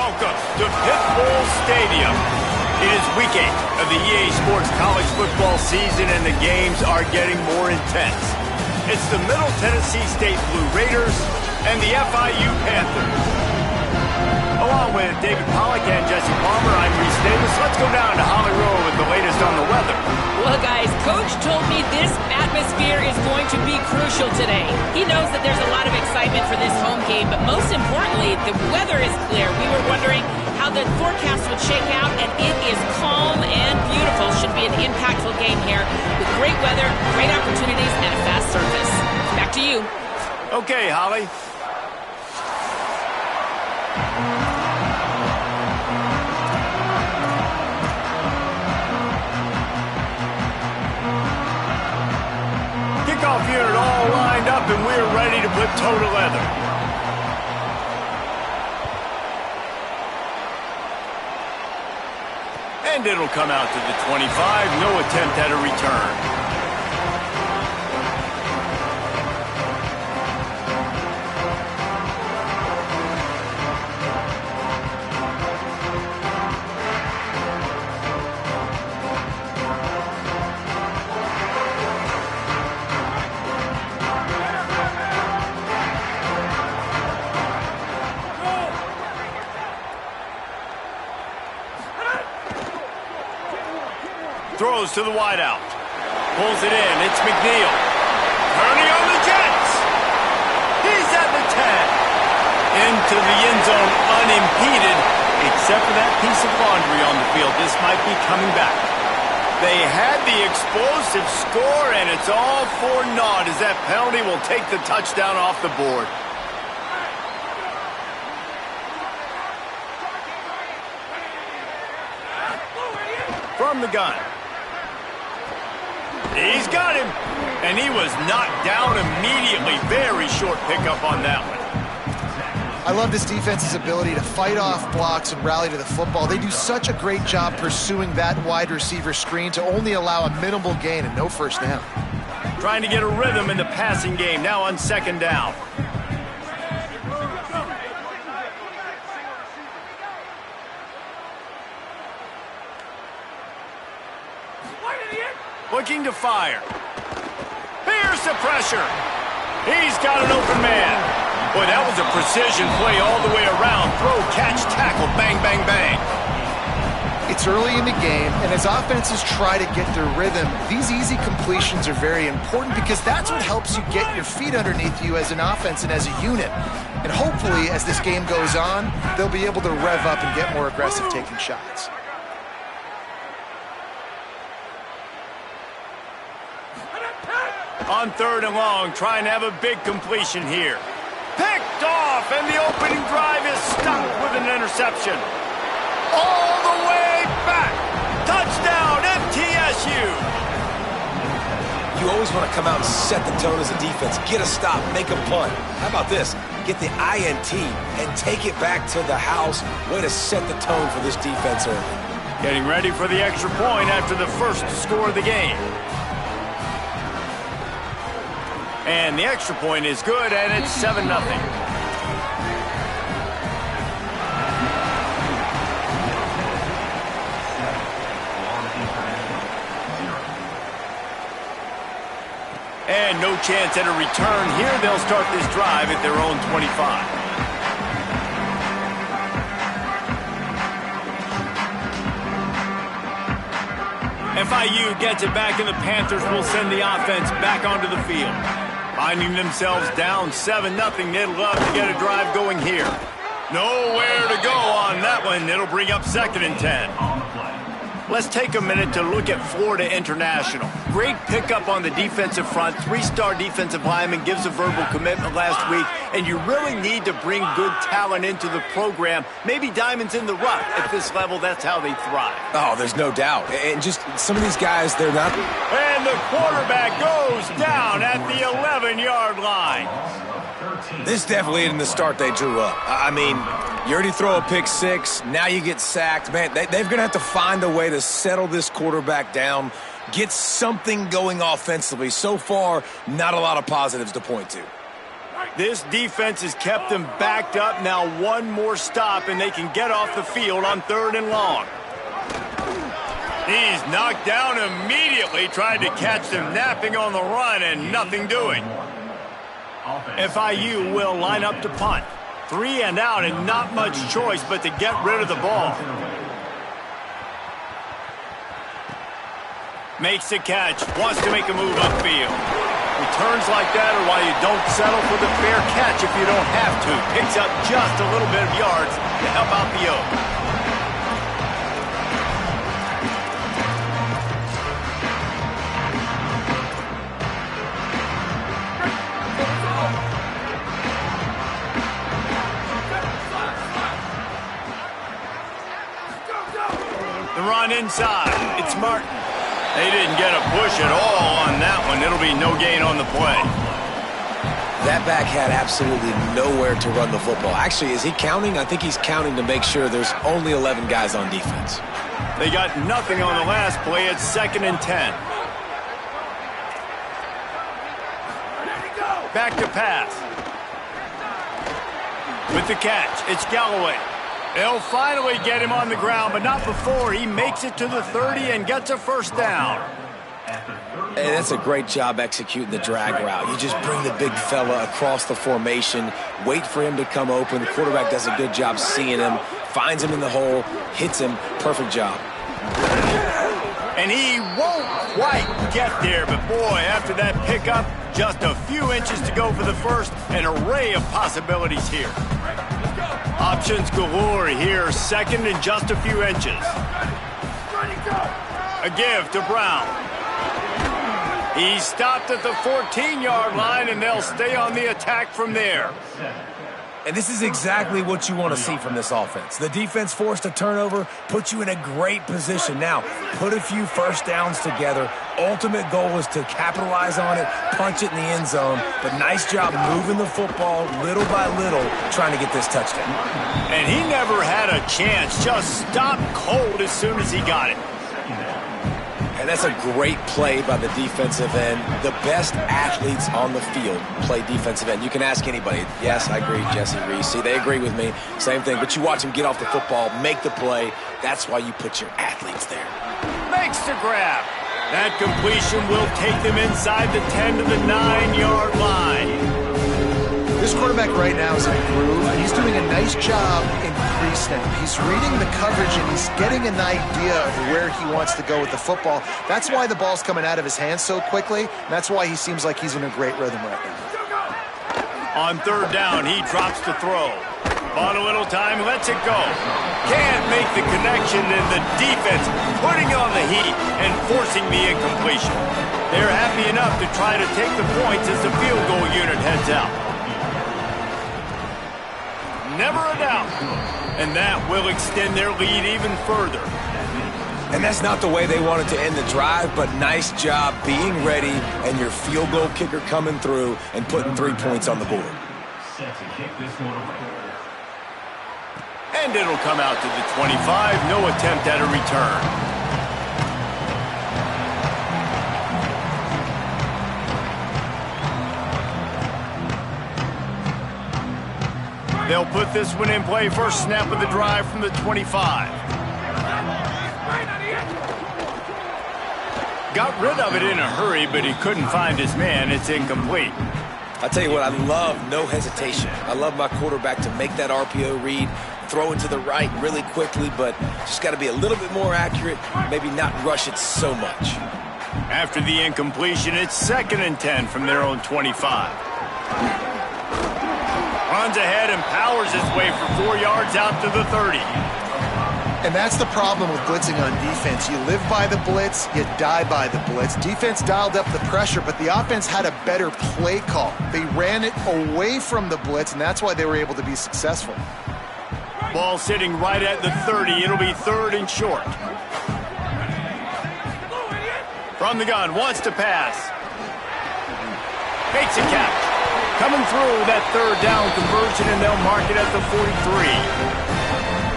welcome to Pitbull Stadium. It is week 8 of the EA Sports college football season, and the games are getting more intense. It's the Middle Tennessee State Blue Raiders and the FIU Panthers. Along with David Pollack and Jesse Palmer, I'm Reese Davis. Let's go down to Holly Rowe with the latest on the weather. Well, guys, Coach told me this atmosphere is going to be crucial today. He knows that there's a lot of excitement for this home game, but most importantly, the weather is clear. We were wondering how the forecast would shake out, and it is calm and beautiful. Should be an impactful game here with great weather, great opportunities, and a fast surface. Back to you. Okay, Holly. Kickoff unit all lined up, and we're ready to put toe to leather. And it'll come out to the 25. No attempt at a return. Throws to the wideout. Pulls it in. It's McNeil. Turning on the Jets. He's at the 10. Into the end zone unimpeded, except for that piece of laundry on the field. This might be coming back. They had the explosive score, and it's all for naught as that penalty will take the touchdown off the board. From the gun. He's got him, and he was knocked down immediately. Very short pickup on that one. I love this defense's ability to fight off blocks and rally to the football. They do such a great job pursuing that wide receiver screen to only allow a minimal gain and no first down. Trying to get a rhythm in the passing game, now on second down. Looking to fire. Here's the pressure. He's got an open man. Boy, that was a precision play all the way around. Throw, catch, tackle, bang, bang, bang. It's early in the game, and as offenses try to get their rhythm, these easy completions are very important because that's what helps you get your feet underneath you as an offense and as a unit. And hopefully, as this game goes on, they'll be able to rev up and get more aggressive taking shots. On third and long, trying to have a big completion here. Picked off, and the opening drive is stopped with an interception. All the way back. Touchdown, MTSU. You always want to come out and set the tone as a defense. Get a stop, make a punt. How about this? Get the INT and take it back to the house. Way to set the tone for this defense early. Getting ready for the extra point after the first score of the game. And the extra point is good, and it's 7-0. And no chance at a return here. They'll start this drive at their own 25. FIU gets it back, and the Panthers will send the offense back onto the field. Finding themselves down 7-0, they'd love to get a drive going here. Nowhere to go on that one. It'll bring up 2nd and 10. Let's take a minute to look at Florida International. Great pickup on the defensive front. 3-star defensive lineman gives a verbal commitment last week, and you really need to bring good talent into the program. Maybe diamonds in the rough. At this level, that's how they thrive. Oh, there's no doubt. And just some of these guys, they're not... And the quarterback goes down at the 11-yard line. This definitely isn't the start they drew up. I mean, you already throw a pick six, now you get sacked. Man, they're going to have to find a way to settle this quarterback down, get something going offensively. So far, not a lot of positives to point to. This defense has kept them backed up. Now one more stop, and they can get off the field on 3rd and long. He's knocked down immediately, tried to catch them napping on the run, and nothing doing. FIU will line up to punt. 3 and out, and not much choice but to get rid of the ball. Makes the catch, wants to make a move upfield. Returns like that are why you don't settle for the fair catch if you don't have to. Picks up just a little bit of yards to help out the Oak. The run inside. It's Martin. They didn't get a push at all on that one. It'll be no gain on the play. That back had absolutely nowhere to run the football. Actually, is he counting? I think he's counting to make sure there's only 11 guys on defense. They got nothing on the last play. It's 2nd and 10. Back to pass. With the catch, it's Galloway. They'll finally get him on the ground, but not before he makes it to the 30 and gets a 1st down. Hey, that's a great job executing the drag route. You just bring the big fella across the formation, wait for him to come open. The quarterback does a good job seeing him, finds him in the hole, hits him. Perfect job. And he won't quite get there, but boy, after that pickup, just a few inches to go for the 1st. An array of possibilities here. Options galore here, 2nd and just a few inches. A give to Brown. He stopped at the 14-yard line, and they'll stay on the attack from there. And this is exactly what you want to see from this offense. The defense forced a turnover, puts you in a great position. Now, put a few 1st downs together. Ultimate goal is to capitalize on it, punch it in the end zone. But nice job moving the football little by little, trying to get this touchdown. And he never had a chance, just stopped cold as soon as he got it. And that's a great play by the defensive end. The best athletes on the field play defensive end. You can ask anybody. Yes, I agree, Jesse Reese. See, they agree with me. Same thing. But you watch them get off the football, make the play. That's why you put your athletes there. Makes the grab. That completion will take them inside the 10 to the 9-yard line. This quarterback right now is in a groove, and he's doing a nice job in pre-snap. He's reading the coverage, and he's getting an idea of where he wants to go with the football. That's why the ball's coming out of his hands so quickly, and that's why he seems like he's in a great rhythm right now. On 3rd down, he drops to throw. Bought a little time, lets it go. Can't make the connection, and the defense putting on the heat and forcing the incompletion. They're happy enough to try to take the points as the field goal unit heads out. Never a doubt. And that will extend their lead even further. And that's not the way they wanted to end the drive, but nice job being ready and your field goal kicker coming through and putting 3 points on the board. And it'll come out to the 25. No attempt at a return. They'll put this one in play. First snap of the drive from the 25. Got rid of it in a hurry, but he couldn't find his man. It's incomplete. I'll tell you what, I love no hesitation. I love my quarterback to make that RPO read, throw it to the right really quickly, but just got to be a little bit more accurate, maybe not rush it so much. After the incompletion, it's 2nd and 10 from their own 25. Runs ahead and powers his way for 4 yards out to the 30. And that's the problem with blitzing on defense. You live by the blitz, you die by the blitz. Defense dialed up the pressure, but the offense had a better play call. They ran it away from the blitz, and that's why they were able to be successful. Ball sitting right at the 30. It'll be 3rd and short. From the gun, wants to pass. Makes a catch. Coming through that 3rd down conversion, and they'll mark it at the 43.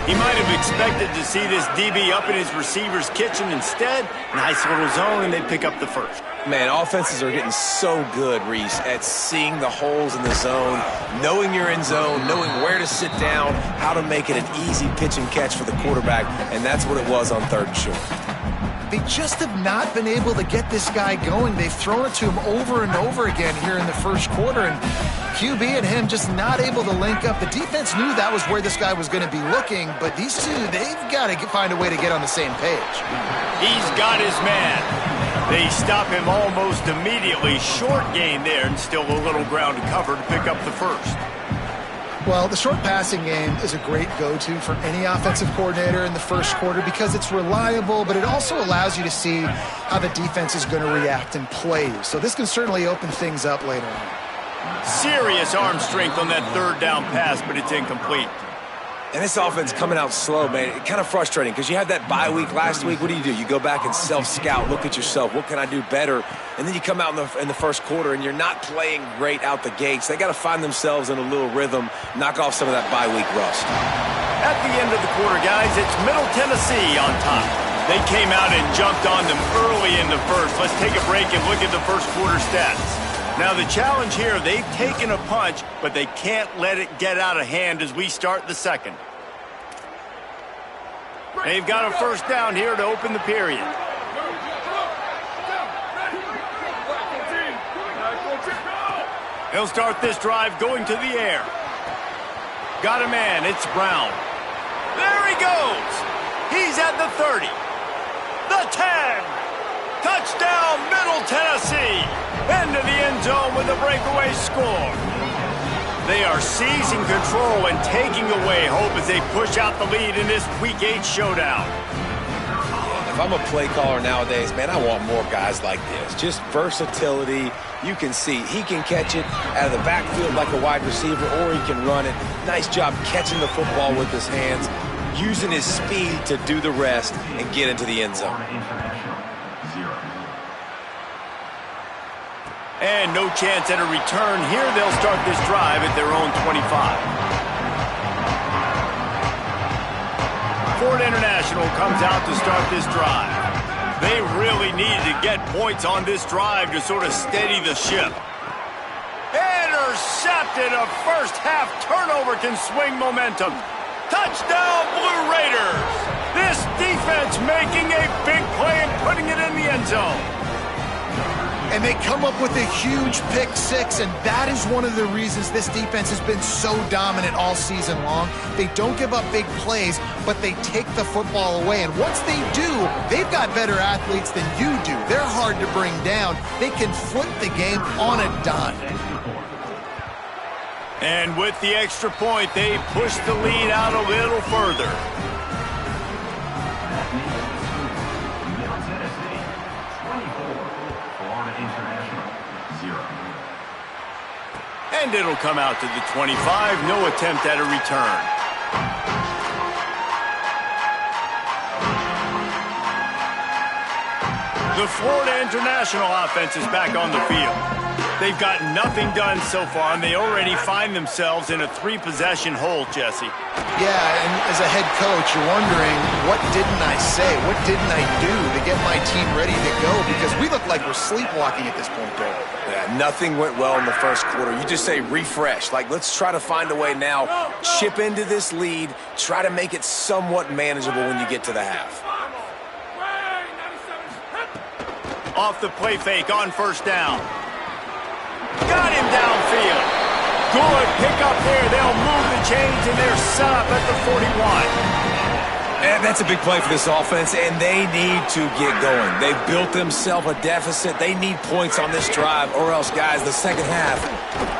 He might have expected to see this DB up in his receiver's kitchen. Instead, nice little zone, and they pick up the first. Man, offenses are getting so good, Reese, at seeing the holes in the zone, knowing you're in zone, knowing where to sit down, how to make it an easy pitch and catch for the quarterback, and that's what it was on 3rd and short. They just have not been able to get this guy going. They've thrown it to him over and over again here in the first quarter, and QB and him just not able to link up. The defense knew that was where this guy was going to be looking, but these two, they've got to find a way to get on the same page. He's got his man. They stop him almost immediately. Short gain there, and still a little ground to cover to pick up the first. Well, the short passing game is a great go-to for any offensive coordinator in the first quarter because it's reliable, but it also allows you to see how the defense is going to react and play. So this can certainly open things up later on. Serious arm strength on that 3rd down pass, but it's incomplete. And this offense coming out slow, man. It's kind of frustrating because you had that bye week last week. What do? You go back and self-scout, look at yourself. What can I do better? And then you come out in the first quarter, and you're not playing great out the gates. They got to find themselves in a little rhythm, knock off some of that bye week rust. At the end of the quarter, guys, it's Middle Tennessee on top. They came out and jumped on them early in the first. Let's take a break and look at the first quarter stats. Now, the challenge here, they've taken a punch, but they can't let it get out of hand as we start the second. They've got a first down here to open the period. He'll start this drive going to the air. Got a man, it's Brown. There he goes. He's at the 30. The 10. Touchdown, Middle Tennessee. Into the end zone with a breakaway score. They are seizing control and taking away hope as they push out the lead in this Week 8 showdown. If I'm a play caller nowadays, man, I want more guys like this. Just versatility. You can see he can catch it out of the backfield like a wide receiver, or he can run it. Nice job catching the football with his hands, using his speed to do the rest and get into the end zone. And no chance at a return here. They'll start this drive at their own 25. Ford International comes out to start this drive. They really needed to get points on this drive to sort of steady the ship. Intercepted. A first half turnover can swing momentum. Touchdown, Blue Raiders. This defense making a big play and putting it in the end zone. And they come up with a huge pick six, and that is one of the reasons this defense has been so dominant all season long. They don't give up big plays, but they take the football away. And once they do, they've got better athletes than you do. They're hard to bring down. They can flip the game on a dime. And with the extra point, they push the lead out a little further. And it'll come out to the 25. No attempt at a return. The Florida International offense is back on the field. They've got nothing done so far, and they already find themselves in a 3-possession hole, Jesse. Yeah, and as a head coach, you're wondering, what didn't I say? What didn't I do to get my team ready to go? Because we look like we're sleepwalking at this point, Bill. Yeah, nothing went well in the first quarter. You just say refresh. Like, let's try to find a way now. Chip into this lead. Try to make it somewhat manageable when you get to the half. Off the play fake on first down. Got him downfield. Good pickup there. They'll move the chains, and they're set up at the 41. And that's a big play for this offense, and they need to get going. They've built themselves a deficit. They need points on this drive, or else, guys, the second half,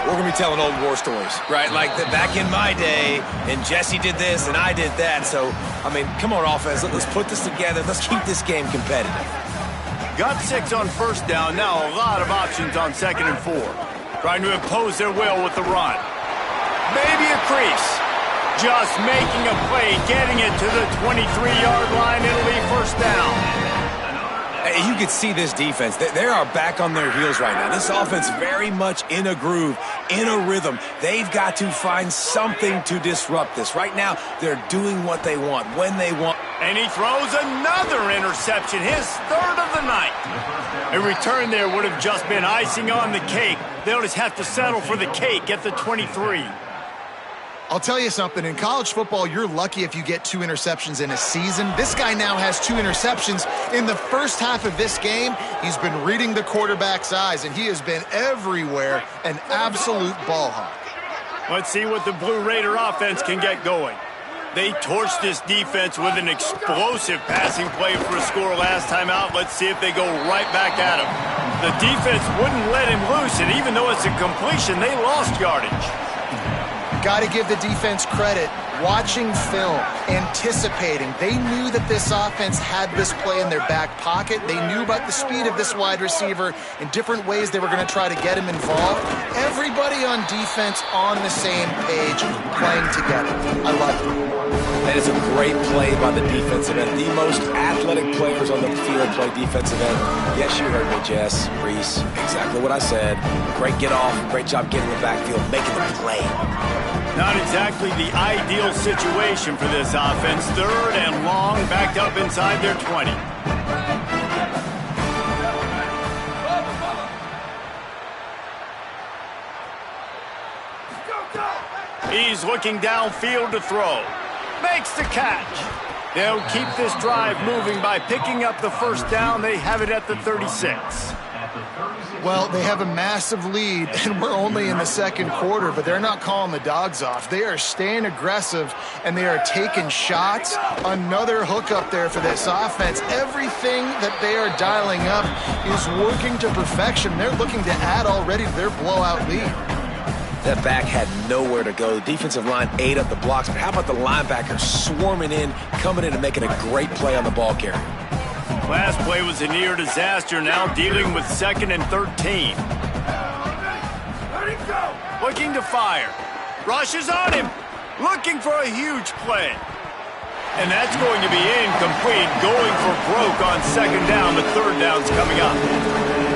we're going to be telling old war stories, right? Like back in my day, and Jesse did this, and I did that. So, I mean, come on, offense. Let's put this together. Let's keep this game competitive. Got 6 on first down. Now a lot of options on 2nd and 4. Trying to impose their will with the run. Maybe a crease. Just making a play, getting it to the 23-yard line. It'll be first down. You can see this defense. They are back on their heels right now. This offense very much in a groove, in a rhythm. They've got to find something to disrupt this. Right now, they're doing what they want, when they want. And he throws another interception, his third of the night. A return there would have just been icing on the cake. They'll just have to settle for the cake at the 23. I'll tell you something, in college football, you're lucky if you get 2 interceptions in a season. This guy now has 2 interceptions in the first half of this game. He's been reading the quarterback's eyes, and he has been everywhere, an absolute ball hawk. Let's see what the Blue Raider offense can get going. They torched this defense with an explosive passing play for a score last time out. Let's see if they go right back at him. The defense wouldn't let him loose, and even though it's a completion, they lost yardage. Got to give the defense credit. Watching film, anticipating. They knew that this offense had this play in their back pocket. They knew about the speed of this wide receiver in different ways they were going to try to get him involved. Everybody on defense on the same page, playing together. I love it. That is a great play by the defensive end. The most athletic players on the field play defensive end. Yes, you heard me, Jess, Reese. Exactly what I said. Great get off. Great job getting the backfield, making the play. Not exactly the ideal situation for this offense. Third and long, backed up inside their 20. He's looking downfield to throw. Makes the catch. They'll keep this drive moving by picking up the first down. They have it at the 36. Well, they have a massive lead, and we're only in the second quarter, but they're not calling the dogs off. They are staying aggressive, and they are taking shots. Another hook up there for this offense. Everything that they are dialing up is working to perfection. They're looking to add already to their blowout lead. That back had nowhere to go. The defensive line ate up the blocks, but how about the linebackers swarming in, coming in and making a great play on the ball carrier? Last play was a near disaster, now dealing with 2nd and 13. Looking to fire. Rushes on him. Looking for a huge play. And that's going to be incomplete. Going for broke on 2nd down. The 3rd down's coming up.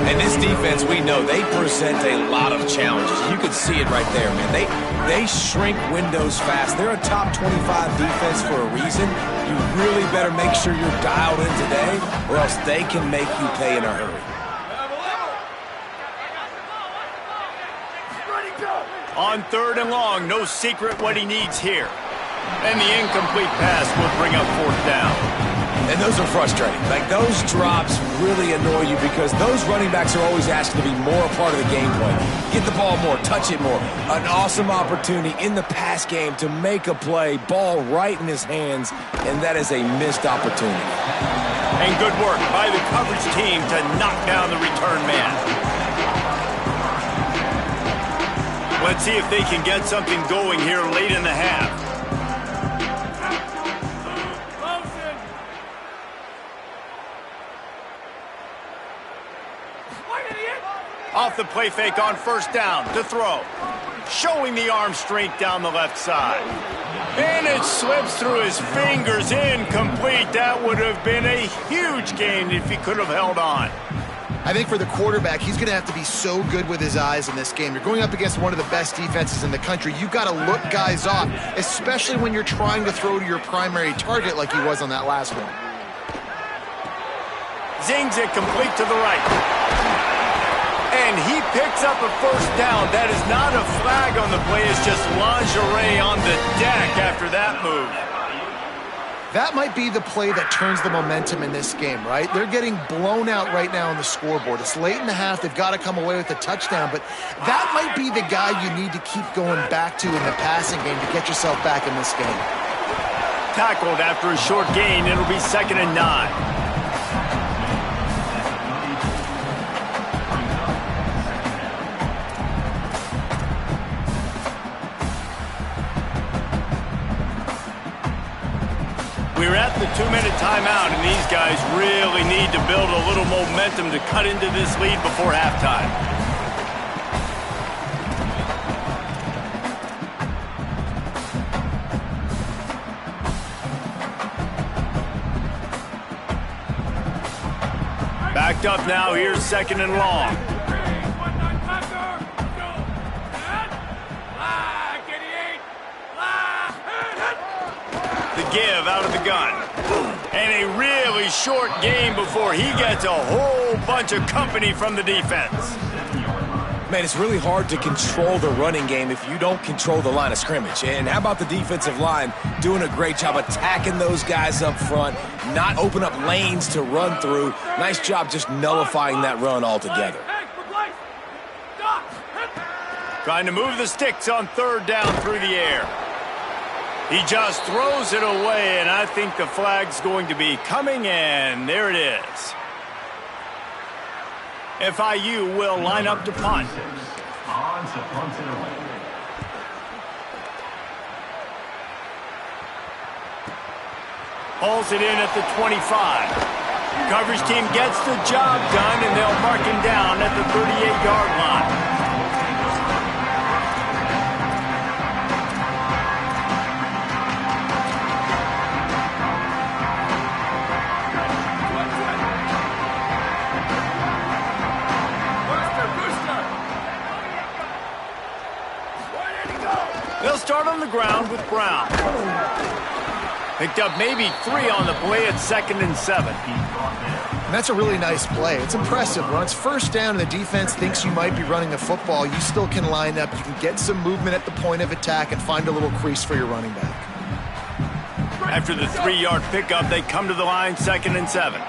And this defense, we know, they present a lot of challenges. You can see it right there, man. They shrink windows fast. They're a top 25 defense for a reason. You really better make sure you're dialed in today, or else they can make you pay in a hurry. On 3rd and long, no secret what he needs here. And the incomplete pass will bring up 4th down. And those are frustrating. Like, those drops really annoy you because those running backs are always asked to be more a part of the game plan. Get the ball more, touch it more. An awesome opportunity in the pass game to make a play, ball right in his hands, and that is a missed opportunity. And good work by the coverage team to knock down the return man. Let's see if they can get something going here late in the half. Off the play fake on 1st down to throw. Showing the arm strength down the left side. And it slips through his fingers, incomplete. That would have been a huge gain if he could have held on. I think for the quarterback, he's going to have to be so good with his eyes in this game. You're going up against one of the best defenses in the country. You've got to look guys off, especially when you're trying to throw to your primary target like he was on that last one. Zings it complete to the right. And he picks up a 1st down. That is not a flag on the play. It's just lingerie on the deck after that move. That might be the play that turns the momentum in this game, right? They're getting blown out right now on the scoreboard. It's late in the half. They've got to come away with a touchdown. But that might be the guy you need to keep going back to in the passing game to get yourself back in this game. Tackled after a short gain. It'll be 2nd and 9. We're at the 2-minute timeout, and these guys really need to build a little momentum to cut into this lead before halftime. picked up now. Here's 2nd and long. The give out of the gun. And a really short game before he gets a whole bunch of company from the defense. Man, it's really hard to control the running game if you don't control the line of scrimmage. And how about the defensive line doing a great job attacking those guys up front, not open up lanes to run through. Nice job just nullifying that run altogether. Trying to move the sticks on 3rd down through the air. He just throws it away, and I think the flag's going to be coming, and there it is. FIU will line up to punt. Hauls it in at the 25. Coverage team gets the job done, and they'll mark him down at the 38-yard line. They'll start on the ground with Brown. Picked up maybe 3 on the play at 2nd and 7. And that's a really nice play. It's impressive. When it's 1st down and the defense thinks you might be running the football, you still can line up. You can get some movement at the point of attack and find a little crease for your running back. After the 3-yard pickup, they come to the line, 2nd and 7.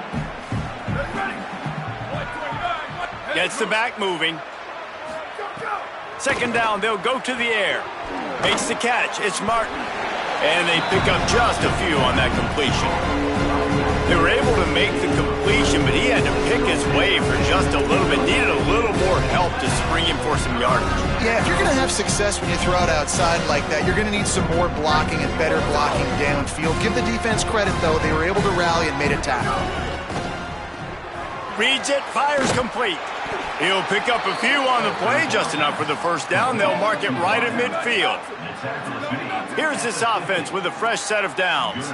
Gets the back moving. 2nd down, they'll go to the air. Makes the catch, it's Martin. And they pick up just a few on that completion. They were able to make the completion, but he had to pick his way for just a little bit. Needed a little more help to spring him for some yardage. Yeah, if you're going to have success when you throw it outside like that, you're going to need some more blocking and better blocking downfield. Give the defense credit, though. They were able to rally and made a tackle. Reads it, fires complete. He'll pick up a few on the play, just enough for the 1st down. They'll mark it right at midfield. Here's this offense with a fresh set of downs.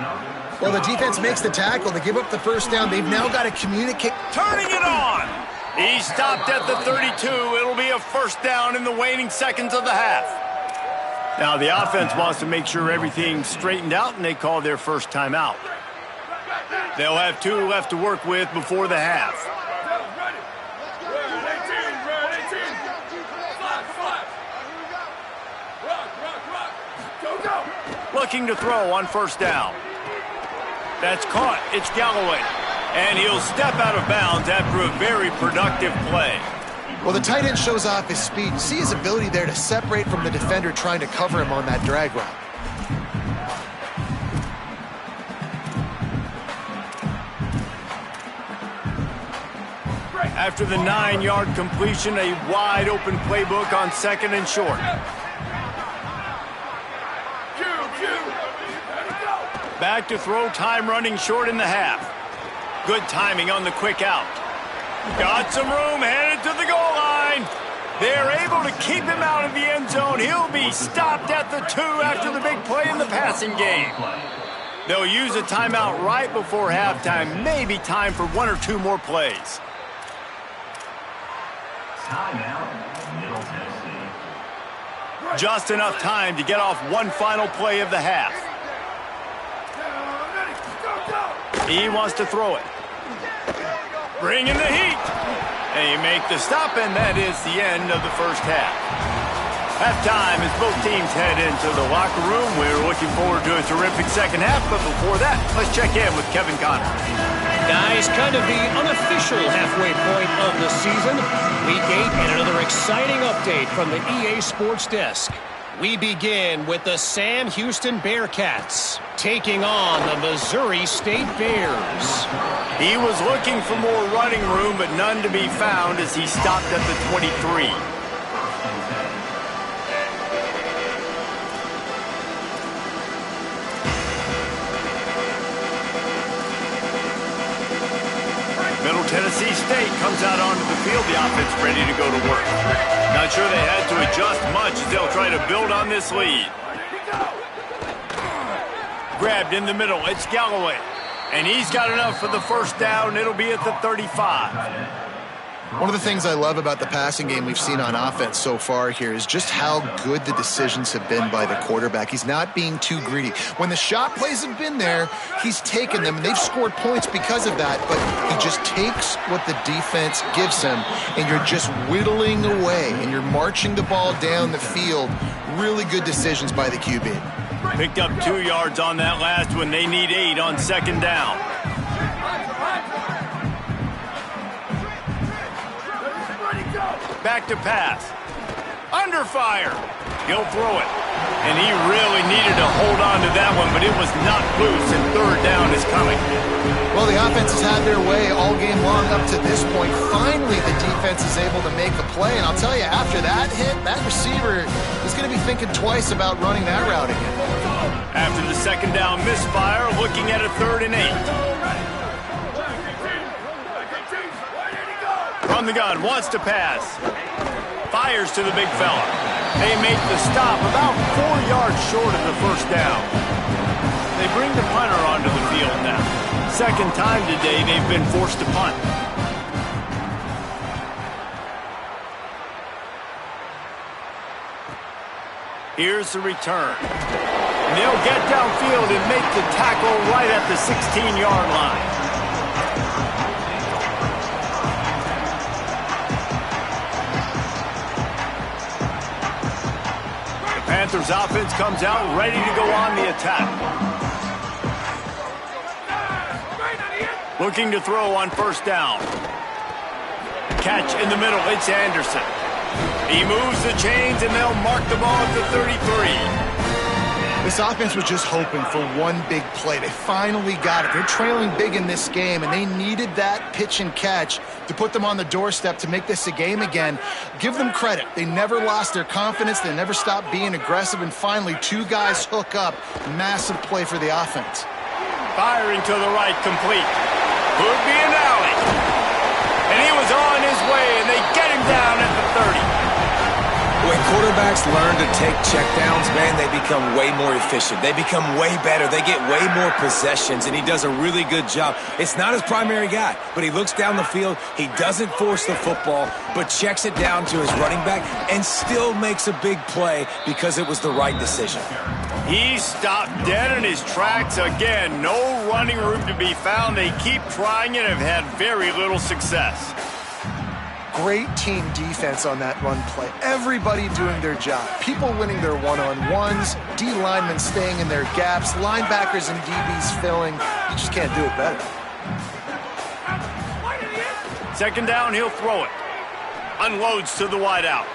Well, the defense makes the tackle. They give up the 1st down. They've now got to communicate. Turning it on. He stopped at the 32. It'll be a 1st down in the waning seconds of the half. Now, the offense wants to make sure everything's straightened out, and they call their first timeout. They'll have 2 left to work with before the half. Looking to throw on 1st down. That's caught. It's Galloway. And he'll step out of bounds after a very productive play. Well, the tight end shows off his speed. You see his ability there to separate from the defender trying to cover him on that drag route. After the 9-yard completion, a wide-open playbook on 2nd and short. Back to throw, time running short in the half. Good timing on the quick out. Got some room, headed to the goal line. They're able to keep him out of the end zone. He'll be stopped at the 2 after the big play in the passing game. They'll use a timeout right before halftime. Maybe time for 1 or 2 more plays. Just enough time to get off one final play of the half. He wants to throw it. Bringing the heat. And you make the stop, and that is the end of the 1st half. Halftime as both teams head into the locker room. We're looking forward to a terrific 2nd half, but before that, let's check in with Kevin Connor. Guys, kind of the unofficial halfway point of the season. Week 8 and another exciting update from the EA Sports Desk. We begin with the Sam Houston Bearcats taking on the Missouri State Bears. He was looking for more running room, but none to be found as he stopped at the 23. Middle Tennessee State comes out onto the field. The offense ready to go to work. Not sure they had to adjust much as they'll try to build on this lead. Grabbed in the middle. It's Galloway. And he's got enough for the first down. It'll be at the 35. One of the things I love about the passing game we've seen on offense so far here is just how good the decisions have been by the quarterback. He's not being too greedy. When the shot plays have been there, he's taken them, and they've scored points because of that, but he just takes what the defense gives him, and you're just whittling away, and you're marching the ball down the field. Really good decisions by the QB. Picked up 2 yards on that last one. They need 8 on second down. Back to pass. Under fire. He'll throw it. And he really needed to hold on to that one, but it was not loose, and third down is coming. Well, the offense has had their way all game long up to this point. Finally, the defense is able to make a play, and I'll tell you, after that hit, that receiver is going to be thinking twice about running that route again. After the second down misfire, looking at a 3rd and 8. From the gun, wants to pass. Fires to the big fella. They make the stop about 4 yards short of the first down. They bring the punter onto the field now. Second time today they've been forced to punt. Here's the return. And they'll get downfield and make the tackle right at the 16-yard line. Panthers offense comes out ready to go on the attack. Looking to throw on first down. Catch in the middle. It's Anderson. He moves the chains, and they'll mark the ball at the 33. This offense was just hoping for one big play. They finally got it. They're trailing big in this game, and they needed that pitch and catch to put them on the doorstep to make this a game again. Give them credit. They never lost their confidence. They never stopped being aggressive, and finally 2 guys hook up. Massive play for the offense. Firing to the right, complete. Could be an alley. And he was on his way, and they get him down at the 30. When quarterbacks learn to take checkdowns, man, they become way more efficient. They become way better. They get way more possessions, and he does a really good job. It's not his primary guy, but he looks down the field. He doesn't force the football, but checks it down to his running back and still makes a big play because it was the right decision. He stopped dead in his tracks again. No running room to be found. They keep trying and have had very little success. Great team defense on that run play. Everybody doing their job. People winning their one-on-ones, D linemen staying in their gaps, linebackers and DBs filling. You just can't do it better. Second down, he'll throw it. Unloads to the wideout.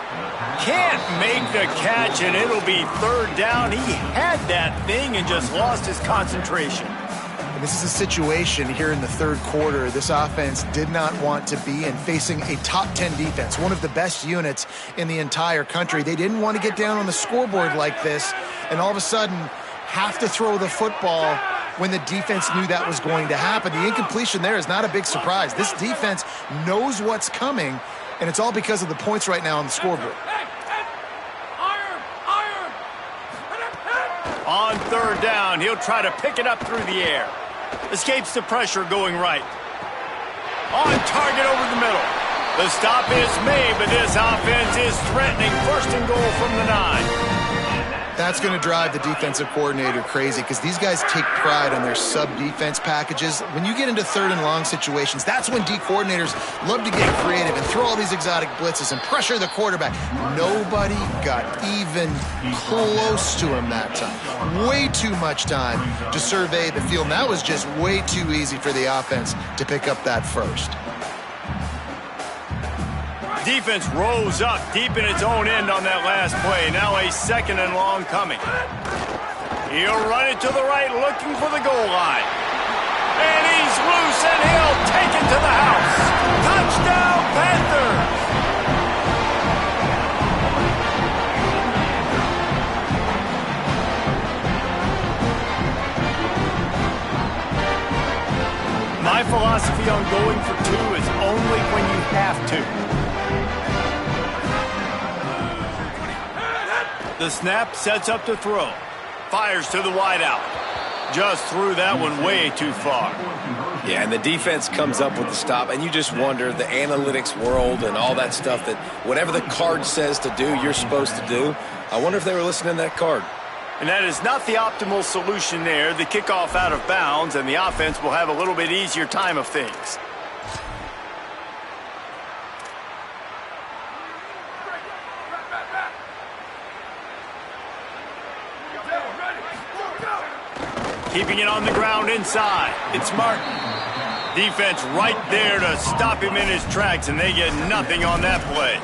Can't make the catch, and it'll be third down. He had that thing and just lost his concentration. And this is a situation here in the third quarter this offense did not want to be in, facing a top 10 defense, one of the best units in the entire country. They didn't want to get down on the scoreboard like this and all of a sudden have to throw the football when the defense knew that was going to happen. The incompletion there is not a big surprise. This defense knows what's coming, and it's all because of the points right now on the scoreboard. On third down, he'll try to pick it up through the air. Escapes the pressure going right. On target over the middle. The stop is made, but this offense is threatening. First and goal from the 9. That's going to drive the defensive coordinator crazy because these guys take pride on their sub-defense packages. When you get into third and long situations, that's when D coordinators love to get creative and throw all these exotic blitzes and pressure the quarterback. Nobody got even close to him that time. Way too much time to survey the field. And that was just way too easy for the offense to pick up that first. Defense rose up deep in its own end on that last play. Now a second and long coming. He'll run it to the right, looking for the goal line. And he's loose, and he'll take it to the house. Touchdown, Panthers! My philosophy on going for 2 is only when you have to. The snap sets up to throw. Fires to the wideout. Just threw that one way too far. Yeah, and the defense comes up with the stop, and you just wonder, the analytics world and all that stuff, that whatever the card says to do, you're supposed to do. I wonder if they were listening to that card. And that is not the optimal solution there. The kickoff out of bounds, and the offense will have a little bit easier time of things. Keeping it on the ground inside. It's Martin. Defense right there to stop him in his tracks, and they get nothing on that play.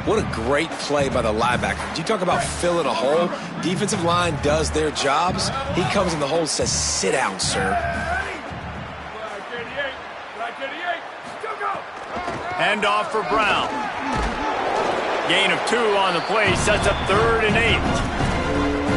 What a great play by the linebacker. You talk about filling a hole. Defensive line does their jobs. He comes in the hole and says, sit down, sir. Handoff for Brown. Gain of 2 on the play sets up 3rd and 8.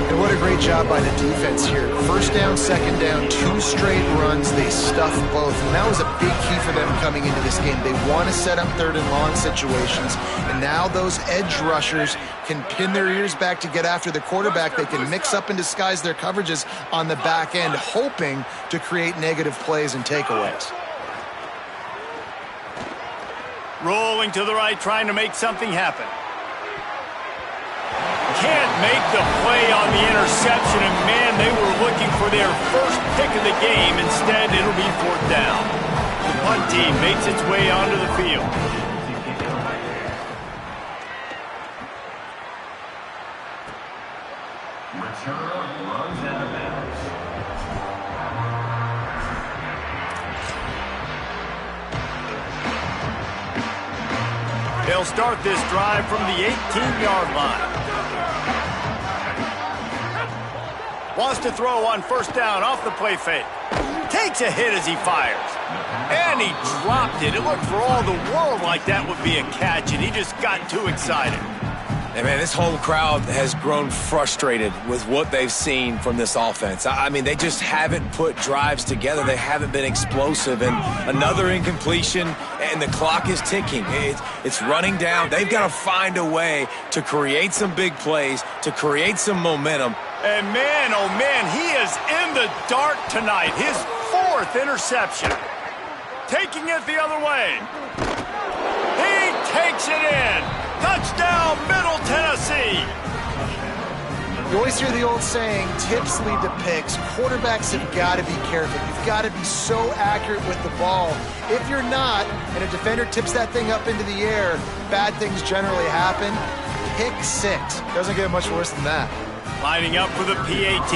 And what a great job by the defense here. First down, second down, 2 straight runs. They stuffed both. And that was a big key for them coming into this game. They want to set up 3rd and long situations. And now those edge rushers can pin their ears back to get after the quarterback. They can mix up and disguise their coverages on the back end, hoping to create negative plays and takeaways. Rolling to the right, trying to make something happen. Can't make the play on the interception, and man, they were looking for their first pick of the game. Instead, it'll be 4th down. The punt team makes its way onto the field. Return runs out of bounds. They'll start this drive from the 18-yard line. Wants to throw on 1st down off the play fake. Takes a hit as he fires. And he dropped it. It looked for all the world like that would be a catch, and he just got too excited. And man, this whole crowd has grown frustrated with what they've seen from this offense. I mean, they just haven't put drives together. They haven't been explosive. And another incompletion, and the clock is ticking. It's running down. They've got to find a way to create some big plays, to create some momentum. And man, oh man, he is in the dark tonight. His 4th interception. Taking it the other way. He takes it in. Touchdown, Middle Tennessee. You always hear the old saying, tips lead to picks. Quarterbacks have got to be careful. You've got to be so accurate with the ball. If you're not, and a defender tips that thing up into the air, bad things generally happen. Pick 6. Doesn't get much worse than that. Lining up for the PAT.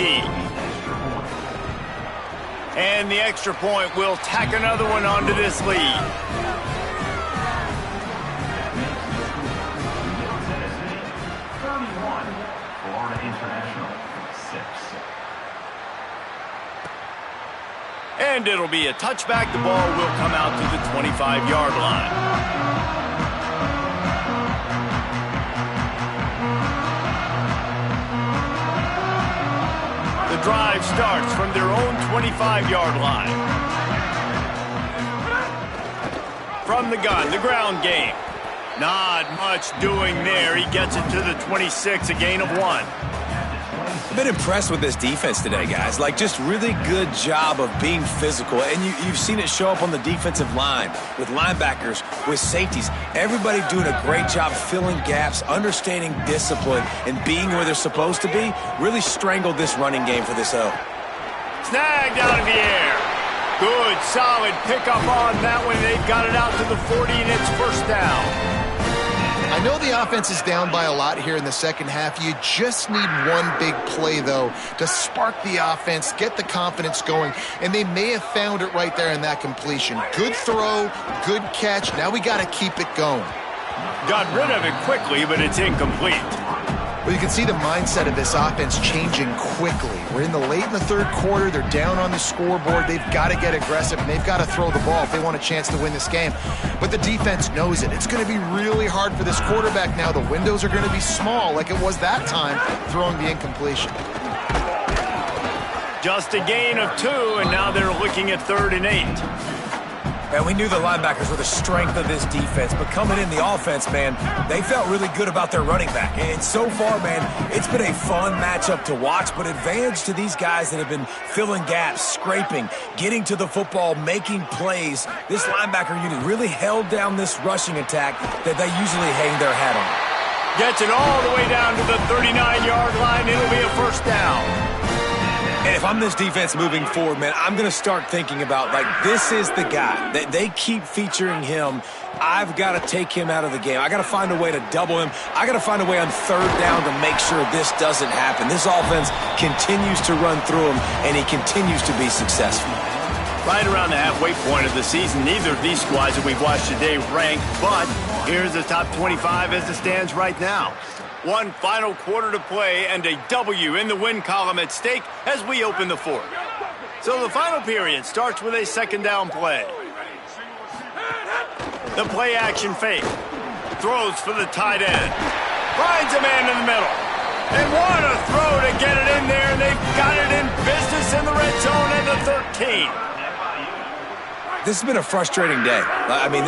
And the extra point will tack another one onto this lead. And it'll be a touchback. The ball will come out to the 25-yard line. The drive starts from their own 25-yard line. From the gun, the ground game. Not much doing there. He gets it to the 26, a gain of 1. I've been impressed with this defense today, guys. Like, just really good job of being physical. And you've seen it show up on the defensive line with linebackers, with safeties. Everybody doing a great job filling gaps, understanding discipline, and being where they're supposed to be. Really strangled this running game for this O. Snagged out of the air. Good, solid pickup on that one. They've got it out to the 40, and it's 1st down. I know the offense is down by a lot here in the second half. You just need one big play, though, to spark the offense, get the confidence going, and they may have found it right there in that completion. Good throw, good catch. Now we got to keep it going. Got rid of it quickly, but it's incomplete. Well, you can see the mindset of this offense changing quickly. We're in the 3rd quarter. They're down on the scoreboard. They've got to get aggressive, and they've got to throw the ball if they want a chance to win this game. But the defense knows it. It's going to be really hard for this quarterback now. The windows are going to be small like it was that time throwing the incompletion. Just a gain of 2, and now they're looking at 3rd and 8. And we knew the linebackers were the strength of this defense, but coming in the offense, man, they felt really good about their running back. And so far, man, it's been a fun matchup to watch, but advantage to these guys that have been filling gaps, scraping, getting to the football, making plays. This linebacker unit really held down this rushing attack that they usually hang their hat on. Gets it all the way down to the 39-yard line. It'll be a first down. And if I'm this defense moving forward, man, I'm going to start thinking about, like, this is the guy. They keep featuring him. I've got to take him out of the game. I got to find a way to double him. I got to find a way on third down to make sure this doesn't happen. This offense continues to run through him, and he continues to be successful. Right around the halfway point of the season, neither of these squads that we've watched today rank, but here's the top 25 as it stands right now. One final quarter to play and a W in the win column at stake as we open the fourth. So the final period starts with a second down play. The play action fake. Throws for the tight end. Finds a man in the middle. And what a throw to get it in there. They've got it in business in the red zone at the 13. This has been a frustrating day. I mean,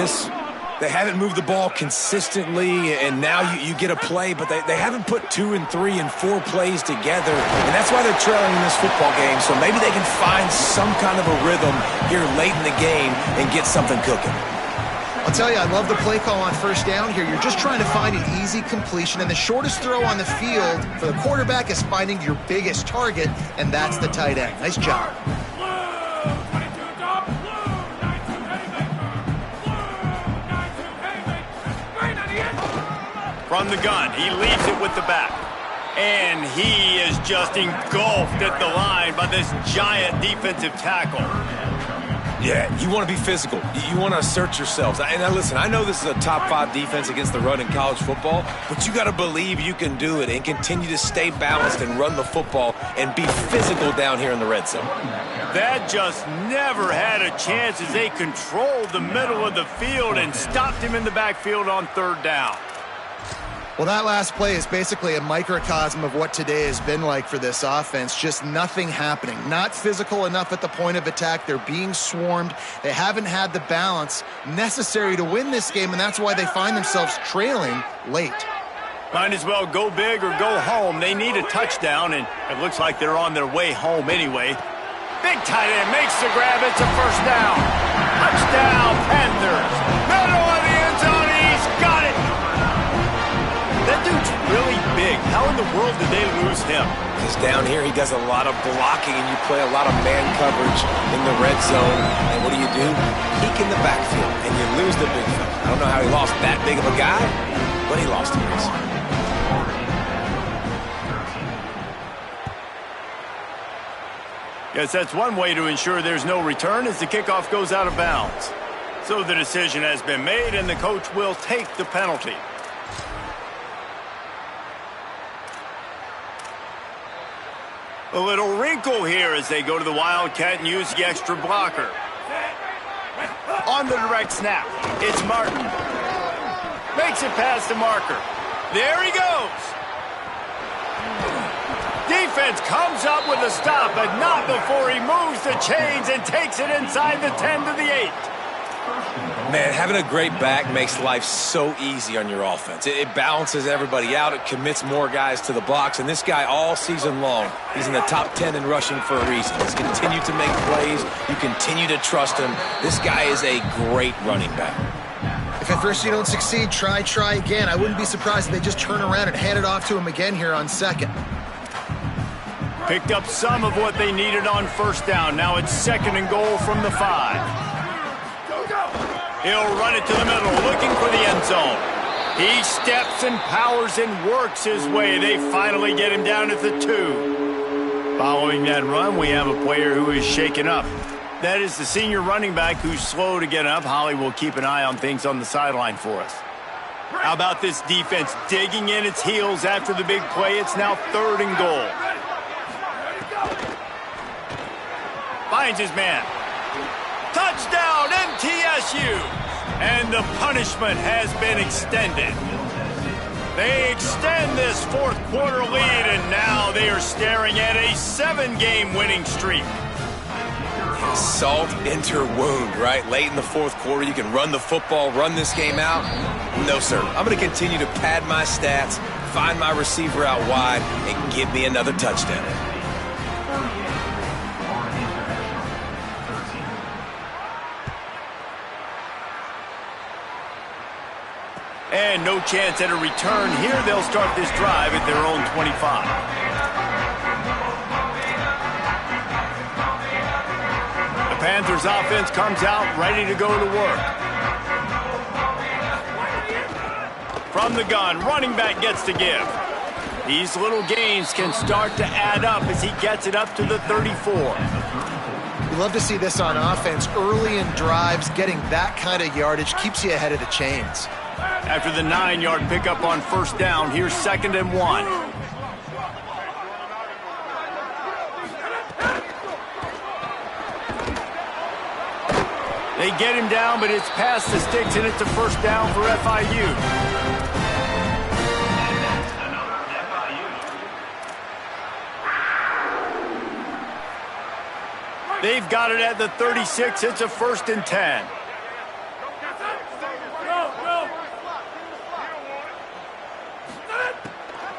they haven't moved the ball consistently, and now you get a play, but they haven't put 2 and 3 and 4 plays together, and that's why they're trailing in this football game. So maybe they can find some kind of a rhythm here late in the game and get something cooking. I'll tell you, I love the play call on first down here. You're just trying to find an easy completion, and the shortest throw on the field for the quarterback is finding your biggest target, and that's the tight end. Nice job. From the gun, he leaves it with the back. And he is just engulfed at the line by this giant defensive tackle. Yeah, you want to be physical. You want to assert yourselves. And now listen, I know this is a top 5 defense against the run in college football, but you got to believe you can do it and continue to stay balanced and run the football and be physical down here in the red zone. That just never had a chance as they controlled the middle of the field and stopped him in the backfield on third down. Well, that last play is basically a microcosm of what today has been like for this offense. Just nothing happening. Not physical enough at the point of attack. They're being swarmed. They haven't had the balance necessary to win this game, and that's why they find themselves trailing late. Might as well go big or go home. They need a touchdown, and it looks like they're on their way home anyway. Big tight end makes the grab. It's a first down. Touchdown, Panthers. Middle of the end zone. He's got it. That dude's really big. How in the world did they lose him? Because down here he does a lot of blocking and you play a lot of man coverage in the red zone. And what do? Peek in the backfield and you lose the big fella. I don't know how he lost that big of a guy, but he lost him. Yes, that's one way to ensure there's no return as the kickoff goes out of bounds. So the decision has been made and the coach will take the penalty. A little wrinkle here as they go to the Wildcat and use the extra blocker. On the direct snap, it's Martin. Makes it past the marker. There he goes. Defense comes up with a stop, but not before he moves the chains and takes it inside the 10 to the 8. Man, having a great back makes life so easy on your offense. It balances everybody out. It commits more guys to the box. And this guy all season long, he's in the top 10 in rushing for a reason. He's continued to make plays. You continue to trust him. This guy is a great running back. If at first you don't succeed, try again. I wouldn't be surprised if they just turn around and hand it off to him again here on second. Picked up some of what they needed on first down. Now it's second and goal from the 5. He'll run it to the middle, looking for the end zone. He steps and powers and works his way. They finally get him down at the 2. Following that run, we have a player who is shaken up. That is the senior running back who's slow to get up. Holly will keep an eye on things on the sideline for us. How about this defense digging in its heels after the big play? It's now third and goal. Finds his man. Touchdown, MTSU! And the punishment has been extended. They extend this fourth quarter lead, and now they are staring at a 7-game winning streak. Salt into her wound, right? Late in the fourth quarter, you can run the football, run this game out. No, sir. I'm going to continue to pad my stats, find my receiver out wide, and give me another touchdown. And no chance at a return here. They'll start this drive at their own 25. The Panthers offense comes out ready to go to work. From the gun, running back gets to give. These little gains can start to add up as he gets it up to the 34. You love to see this on offense. Early in drives, getting that kind of yardage keeps you ahead of the chains. After the 9-yard pickup on first down, here's 2nd and 1. They get him down, but it's past the sticks, and it's a first down for FIU. They've got it at the 36. It's a 1st and 10.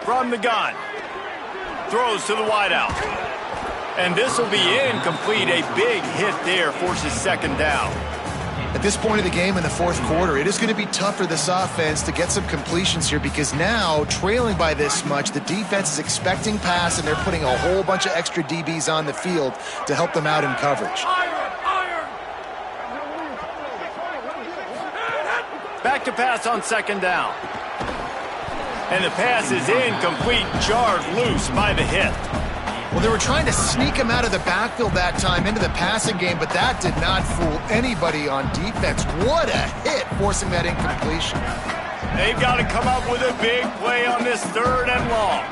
From the gun. Throws to the wideout. And this will be incomplete. A big hit there forces 2nd down. At this point of the game in the fourth quarter, it is going to be tough for this offense to get some completions here because now, trailing by this much, the defense is expecting pass, and they're putting a whole bunch of extra DBs on the field to help them out in coverage. Back to pass on 2nd down. And the pass is incomplete, jarred loose by the hit. Well, they were trying to sneak him out of the backfield that time into the passing game, but that did not fool anybody on defense. What a hit, forcing that incompletion. They've got to come up with a big play on this 3rd and long.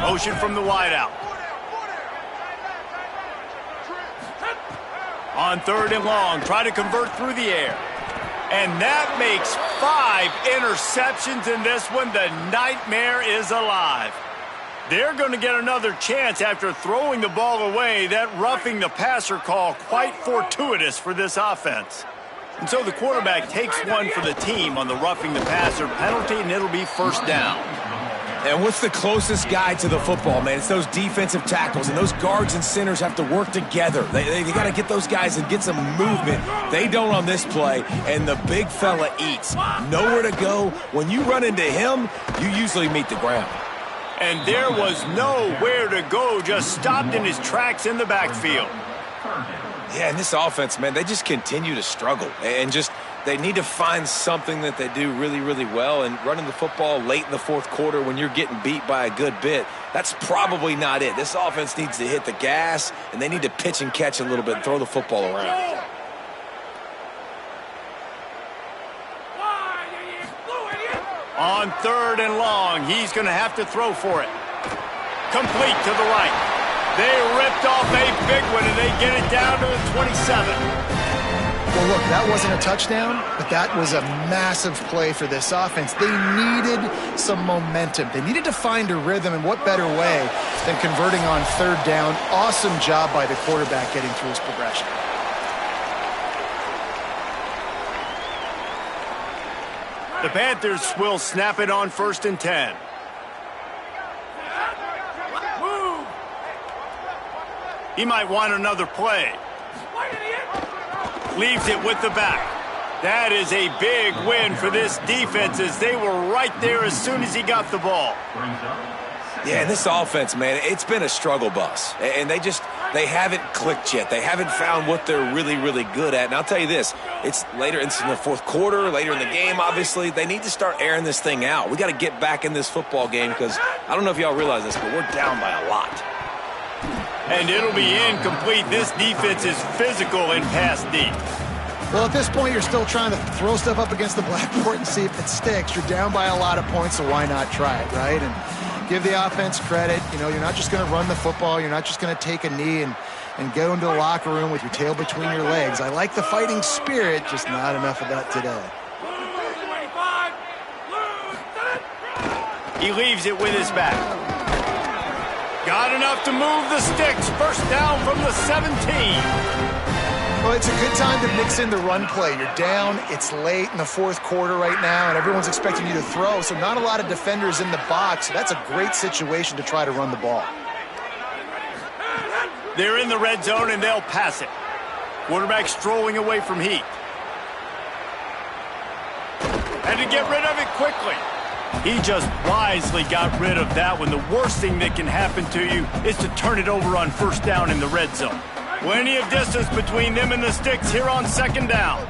Motion from the wideout. On 3rd and long, try to convert through the air. And that makes 5 interceptions in this one. The nightmare is alive. They're going to get another chance after throwing the ball away. That roughing the passer call quite fortuitous for this offense. And so the quarterback takes one for the team on the roughing the passer penalty, and it'll be 1st down. And what's the closest guy to the football, man? It's those defensive tackles, and those guards and centers have to work together. They got to get those guys and get some movement. They don't on this play, and the big fella eats. Nowhere to go. When you run into him, you usually meet the ground. And there was nowhere to go, just stopped in his tracks in the backfield. Yeah, and this offense, man, they just continue to struggle. And just they need to find something that they do really, really well. And running the football late in the fourth quarter when you're getting beat by a good bit, that's probably not it. This offense needs to hit the gas, and they need to pitch and catch a little bit and throw the football around. On 3rd and long, he's going to have to throw for it. Complete to the right. They ripped off a big one, and they get it down to the 27. Well, look, that wasn't a touchdown, but that was a massive play for this offense. They needed some momentum. They needed to find a rhythm, and what better way than converting on 3rd down. Awesome job by the quarterback getting through his progression. The Panthers will snap it on 1st and 10. He might want another play. Leaves it with the back. That is a big win for this defense as they were right there as soon as he got the ball. Yeah, and this offense, man, it's been a struggle bus. And they haven't clicked yet. They haven't found what they're really, really good at. And I'll tell you this, it's later in the fourth quarter, later in the game, obviously. They need to start airing this thing out. We got to get back in this football game because I don't know if y'all realize this, but we're down by a lot. And it'll be incomplete. This defense is physical in pass deep. Well, at this point, you're still trying to throw stuff up against the blackboard and see if it sticks. You're down by a lot of points, so why not try it, right? And give the offense credit. You know, you're not just going to run the football. You're not just going to take a knee and go into the locker room with your tail between your legs. I like the fighting spirit, just not enough of that today. He leaves it with his back. Got enough to move the sticks. 1st down from the 17. Well, it's a good time to mix in the run play. You're down, it's late in the fourth quarter right now, and everyone's expecting you to throw, so not a lot of defenders in the box. So that's a great situation to try to run the ball. They're in the red zone, and they'll pass it. Quarterback strolling away from heat. Had to get rid of it quickly. He just wisely got rid of that one. The worst thing that can happen to you is to turn it over on first down in the red zone. Plenty of distance between them and the sticks here on second down.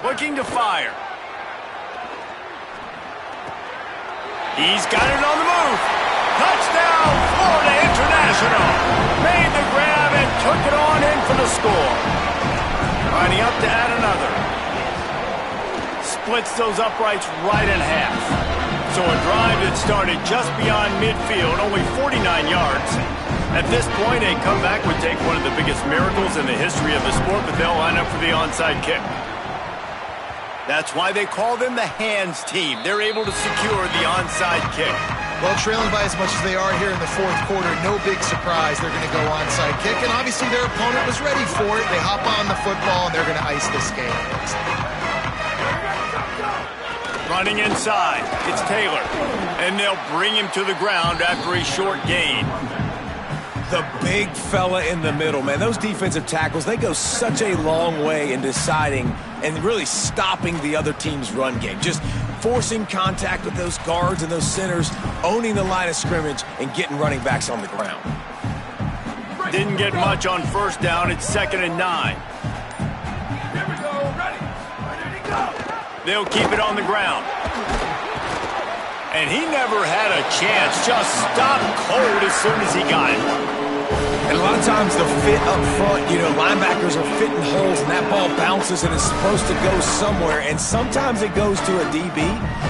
Looking to fire. He's got it on the move. Touchdown, Florida International. Made the grab and took it on in for the score. Lining up to add another. Splits those uprights right in half. So a drive that started just beyond midfield, only 49 yards. At this point, a comeback would take one of the biggest miracles in the history of the sport, but they'll line up for the onside kick. That's why they call them the hands team. They're able to secure the onside kick. Well, trailing by as much as they are here in the fourth quarter, no big surprise. They're going to go onside kick, and obviously their opponent was ready for it. They hop on the football, and they're going to ice this game. Running inside, it's Taylor, and they'll bring him to the ground after a short gain. The big fella in the middle, man. Those defensive tackles, they go such a long way in deciding and really stopping the other team's run game. Just forcing contact with those guards and those centers, owning the line of scrimmage, and getting running backs on the ground. Didn't get much on first down. It's 2nd and 9. Here we go. Ready to go. They'll keep it on the ground. And he never had a chance. Just stopped cold as soon as he got it. And a lot of times the fit up front, linebackers are fitting holes and that ball bounces and it's supposed to go somewhere. And sometimes it goes to a DB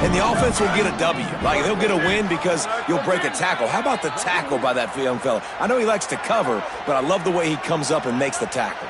and the offense will get a W. Like they'll get a win because you'll break a tackle. How about the tackle by that young fella? I know he likes to cover, but I love the way he comes up and makes the tackle.